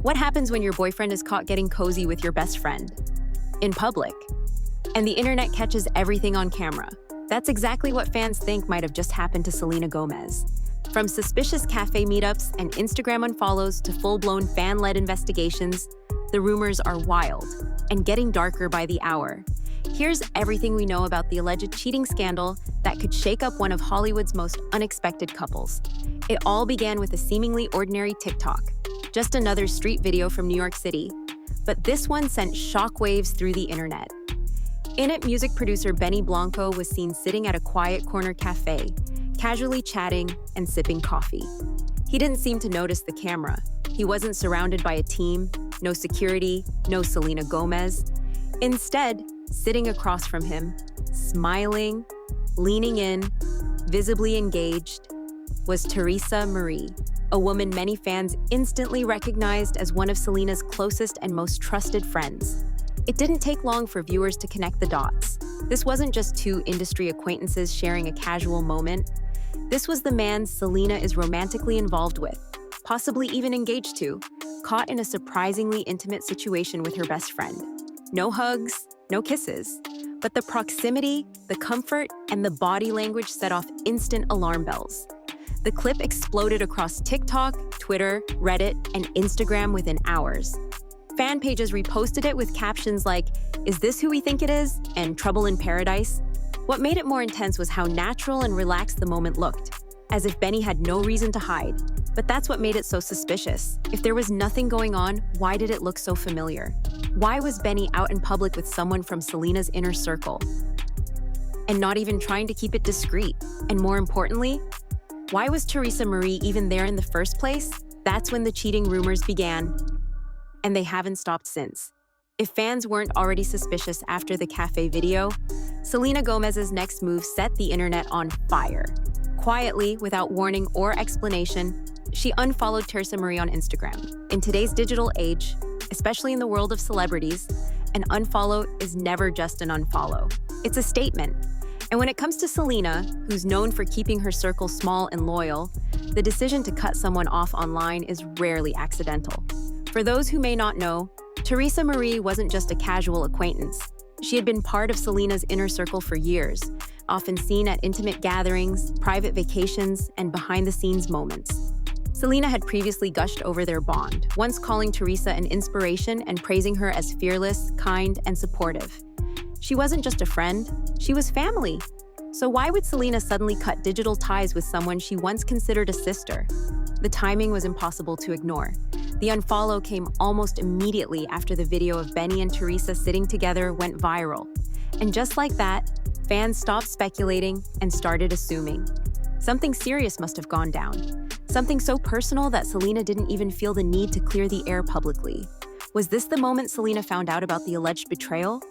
What happens when your boyfriend is caught getting cozy with your best friend? In public. And the internet catches everything on camera. That's exactly what fans think might have just happened to Selena Gomez. From suspicious cafe meetups and Instagram unfollows to full-blown fan-led investigations, the rumors are wild and getting darker by the hour. Here's everything we know about the alleged cheating scandal that could shake up one of Hollywood's most unexpected couples. It all began with a seemingly ordinary TikTok, just another street video from New York City. But this one sent shockwaves through the internet. In it, music producer Blanco was seen sitting at a quiet corner cafe, casually chatting and sipping coffee. He didn't seem to notice the camera. He wasn't surrounded by a team, no security, no Selena Gomez. Instead, sitting across from him, smiling, leaning in, visibly engaged, was Terresa Marie, a woman many fans instantly recognized as one of Selena's closest and most trusted friends. It didn't take long for viewers to connect the dots. This wasn't just two industry acquaintances sharing a casual moment. This was the man Selena is romantically involved with, possibly even engaged to, caught in a surprisingly intimate situation with her best friend. No hugs, no kisses, but the proximity, the comfort, and the body language set off instant alarm bells. The clip exploded across TikTok, Twitter, Reddit, and Instagram within hours. Fan pages reposted it with captions like, "Is this who we think it is?" and "Trouble in Paradise." What made it more intense was how natural and relaxed the moment looked, as if Benny had no reason to hide. But that's what made it so suspicious. If there was nothing going on, why did it look so familiar? Why was Benny out in public with someone from Selena's inner circle? And not even trying to keep it discreet? And more importantly, why was Terresa Marie even there in the first place? That's when the cheating rumors began. And they haven't stopped since. If fans weren't already suspicious after the cafe video, Selena Gomez's next move set the internet on fire. Quietly, without warning or explanation, she unfollowed Terresa Marie on Instagram. In today's digital age, especially in the world of celebrities, an unfollow is never just an unfollow. It's a statement. And when it comes to Selena, who's known for keeping her circle small and loyal, the decision to cut someone off online is rarely accidental. For those who may not know, Terresa Marie wasn't just a casual acquaintance. She had been part of Selena's inner circle for years, often seen at intimate gatherings, private vacations, and behind-the-scenes moments. Selena had previously gushed over their bond, once calling Terresa an inspiration and praising her as fearless, kind, and supportive. She wasn't just a friend, she was family. So why would Selena suddenly cut digital ties with someone she once considered a sister? The timing was impossible to ignore. The unfollow came almost immediately after the video of Benny and Terresa sitting together went viral. And just like that, fans stopped speculating and started assuming. Something serious must have gone down. Something so personal that Selena didn't even feel the need to clear the air publicly. Was this the moment Selena found out about the alleged betrayal?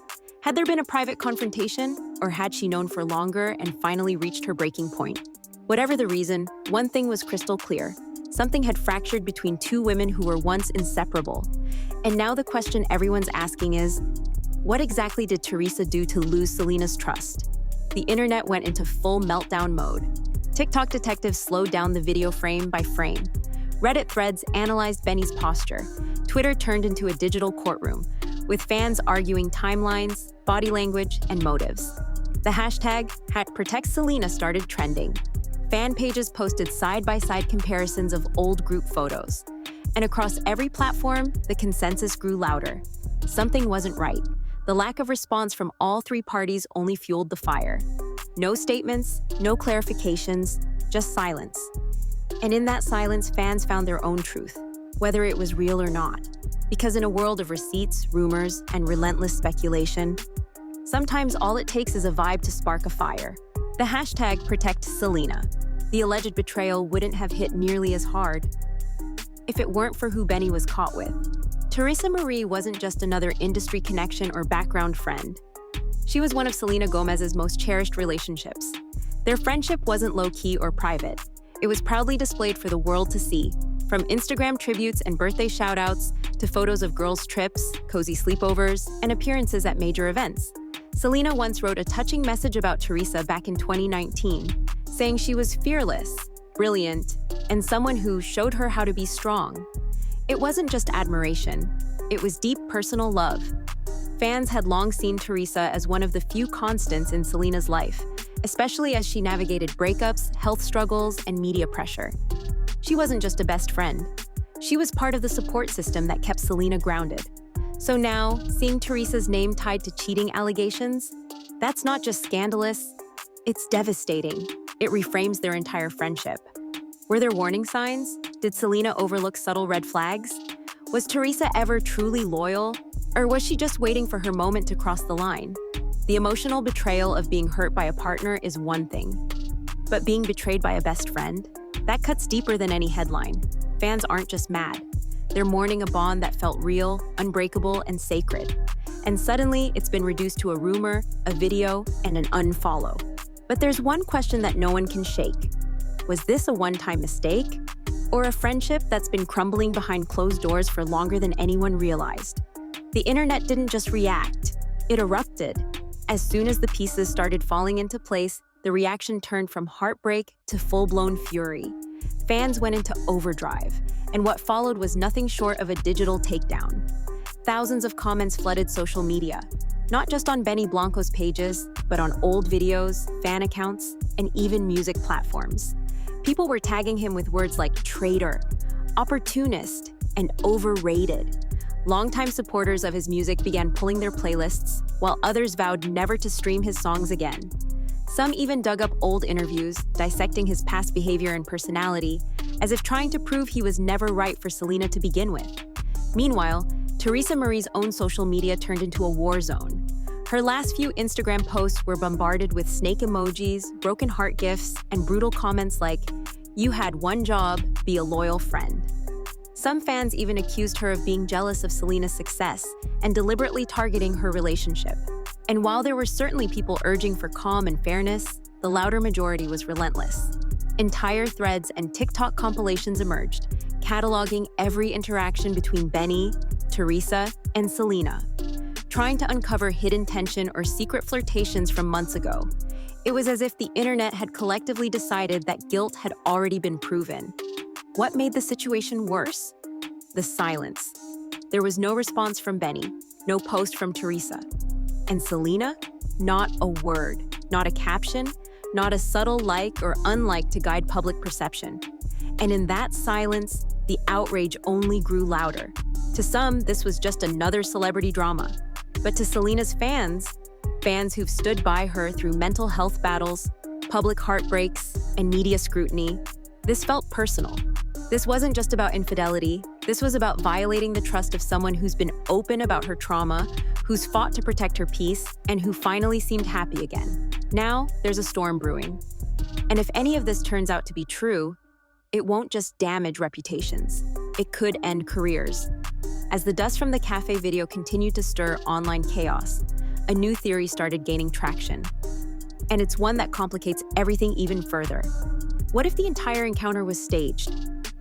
Had there been a private confrontation, or had she known for longer and finally reached her breaking point? Whatever the reason, one thing was crystal clear. Something had fractured between two women who were once inseparable. And now the question everyone's asking is, what exactly did Terresa do to lose Selena's trust? The internet went into full meltdown mode. TikTok detectives slowed down the video frame by frame. Reddit threads analyzed Benny's posture. Twitter turned into a digital courtroom, with fans arguing timelines, body language, and motives. The hashtag #ProtectSelena started trending. Fan pages posted side-by-side comparisons of old group photos. And across every platform, the consensus grew louder. Something wasn't right. The lack of response from all three parties only fueled the fire. No statements, no clarifications, just silence. And in that silence, fans found their own truth, whether it was real or not. Because in a world of receipts, rumors, and relentless speculation, sometimes all it takes is a vibe to spark a fire. The hashtag #ProtectSelena. The alleged betrayal wouldn't have hit nearly as hard if it weren't for who Benny was caught with. Terresa Marie wasn't just another industry connection or background friend. She was one of Selena Gomez's most cherished relationships. Their friendship wasn't low-key or private. It was proudly displayed for the world to see, from Instagram tributes and birthday shout-outs to photos of girls' trips, cozy sleepovers, and appearances at major events. Selena once wrote a touching message about Terresa back in 2019, saying she was fearless, brilliant, and someone who showed her how to be strong. It wasn't just admiration, it was deep personal love. Fans had long seen Teresa as one of the few constants in Selena's life, especially as she navigated breakups, health struggles, and media pressure. She wasn't just a best friend. She was part of the support system that kept Selena grounded. So now, seeing Teresa's name tied to cheating allegations, that's not just scandalous, it's devastating. It reframes their entire friendship. Were there warning signs? Did Selena overlook subtle red flags? Was Teresa ever truly loyal? Or was she just waiting for her moment to cross the line? The emotional betrayal of being hurt by a partner is one thing. But being betrayed by a best friend? That cuts deeper than any headline. Fans aren't just mad. They're mourning a bond that felt real, unbreakable, and sacred. And suddenly, it's been reduced to a rumor, a video, and an unfollow. But there's one question that no one can shake. Was this a one-time mistake? Or a friendship that's been crumbling behind closed doors for longer than anyone realized? The internet didn't just react, it erupted. As soon as the pieces started falling into place, the reaction turned from heartbreak to full-blown fury. Fans went into overdrive, and what followed was nothing short of a digital takedown. Thousands of comments flooded social media, not just on Blanco's pages, but on old videos, fan accounts, and even music platforms. People were tagging him with words like traitor, opportunist, and overrated. Longtime supporters of his music began pulling their playlists, while others vowed never to stream his songs again. Some even dug up old interviews, dissecting his past behavior and personality, as if trying to prove he was never right for Selena to begin with. Meanwhile, Terresa Marie's own social media turned into a war zone. Her last few Instagram posts were bombarded with snake emojis, broken heart gifs, and brutal comments like, "You had one job, be a loyal friend." Some fans even accused her of being jealous of Selena's success and deliberately targeting her relationship. And while there were certainly people urging for calm and fairness, the louder majority was relentless. Entire threads and TikTok compilations emerged, cataloging every interaction between Benny, Teresa, and Selena, trying to uncover hidden tension or secret flirtations from months ago. It was as if the internet had collectively decided that guilt had already been proven. What made the situation worse? The silence. There was no response from Benny, no post from Teresa. And Selena? Not a word, not a caption, not a subtle like or unlike to guide public perception. And in that silence, the outrage only grew louder. To some, this was just another celebrity drama. But to Selena's fans who've stood by her through mental health battles, public heartbreaks, and media scrutiny, this felt personal. This wasn't just about infidelity. This was about violating the trust of someone who's been open about her trauma, who's fought to protect her peace, and who finally seemed happy again. Now, there's a storm brewing. And if any of this turns out to be true, it won't just damage reputations. It could end careers. As the dust from the cafe video continued to stir online chaos, a new theory started gaining traction. And it's one that complicates everything even further. What if the entire encounter was staged?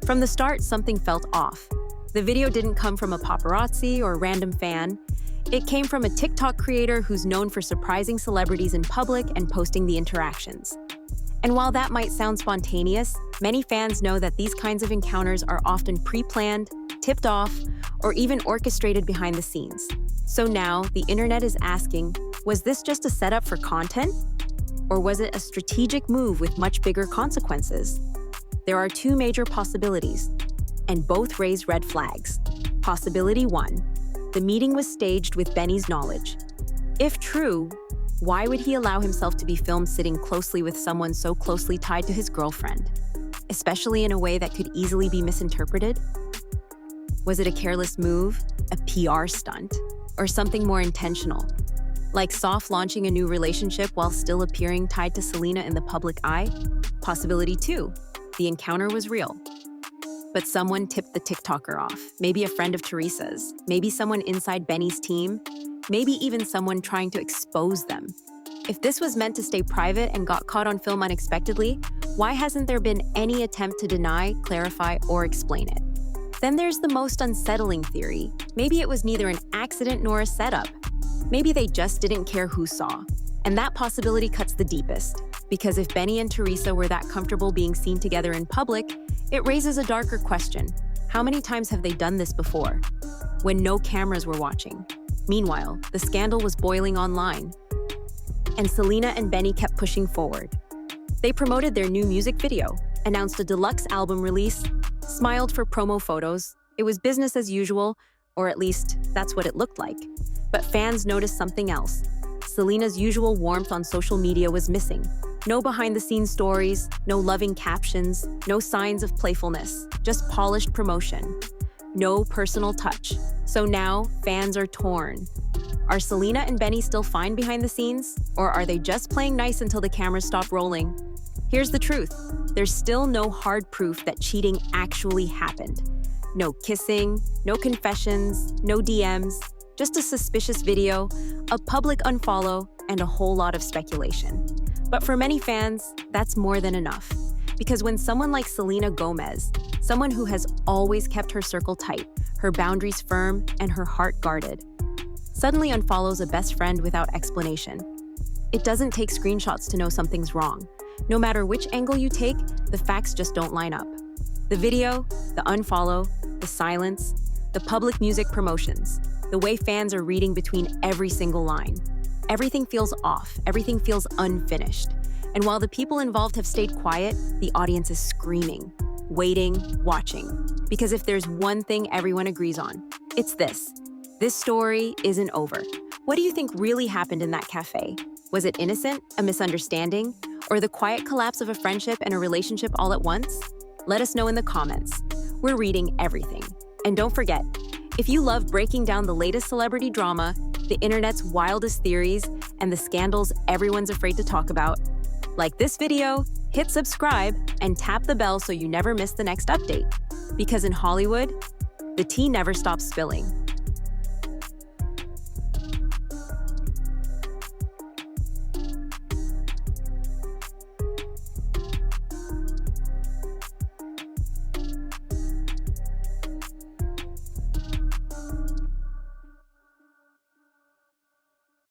From the start, something felt off. The video didn't come from a paparazzi or random fan. It came from a TikTok creator who's known for surprising celebrities in public and posting the interactions. And while that might sound spontaneous, many fans know that these kinds of encounters are often pre-planned, tipped off, or even orchestrated behind the scenes. So now, the internet is asking, was this just a setup for content? Or was it a strategic move with much bigger consequences? There are two major possibilities, and both raise red flags. Possibility 1, the meeting was staged with Benny's knowledge. If true, why would he allow himself to be filmed sitting closely with someone so closely tied to his girlfriend, especially in a way that could easily be misinterpreted? Was it a careless move, a PR stunt, or something more intentional, like soft launching a new relationship while still appearing tied to Selena in the public eye? Possibility 2, the encounter was real. But someone tipped the TikToker off, maybe a friend of Teresa's, maybe someone inside Benny's team, maybe even someone trying to expose them. If this was meant to stay private and got caught on film unexpectedly, why hasn't there been any attempt to deny, clarify, or explain it? Then there's the most unsettling theory. Maybe it was neither an accident nor a setup. Maybe they just didn't care who saw. And that possibility cuts the deepest, because if Benny and Teresa were that comfortable being seen together in public, it raises a darker question. How many times have they done this before? When no cameras were watching. Meanwhile, the scandal was boiling online. And Selena and Benny kept pushing forward. They promoted their new music video, announced a deluxe album release, smiled for promo photos. It was business as usual, or at least that's what it looked like. But fans noticed something else. Selena's usual warmth on social media was missing. No behind-the-scenes stories, no loving captions, no signs of playfulness, just polished promotion. No personal touch. So now, fans are torn. Are Selena and Benny still fine behind the scenes? Or are they just playing nice until the cameras stop rolling? Here's the truth. There's still no hard proof that cheating actually happened. No kissing, no confessions, no DMs, just a suspicious video, a public unfollow, and a whole lot of speculation. But for many fans, that's more than enough. Because when someone like Selena Gomez, someone who has always kept her circle tight, her boundaries firm, and her heart guarded, suddenly unfollows a best friend without explanation, it doesn't take screenshots to know something's wrong. No matter which angle you take, the facts just don't line up. The video, the unfollow, the silence, the public music promotions, the way fans are reading between every single line. Everything feels off, everything feels unfinished. And while the people involved have stayed quiet, the audience is screaming, waiting, watching. Because if there's one thing everyone agrees on, it's this. This story isn't over. What do you think really happened in that cafe? Was it innocent, a misunderstanding, or the quiet collapse of a friendship and a relationship all at once? Let us know in the comments. We're reading everything. And don't forget, if you love breaking down the latest celebrity drama, the internet's wildest theories, and the scandals everyone's afraid to talk about, like this video, hit subscribe, and tap the bell so you never miss the next update. Because in Hollywood, the tea never stops spilling.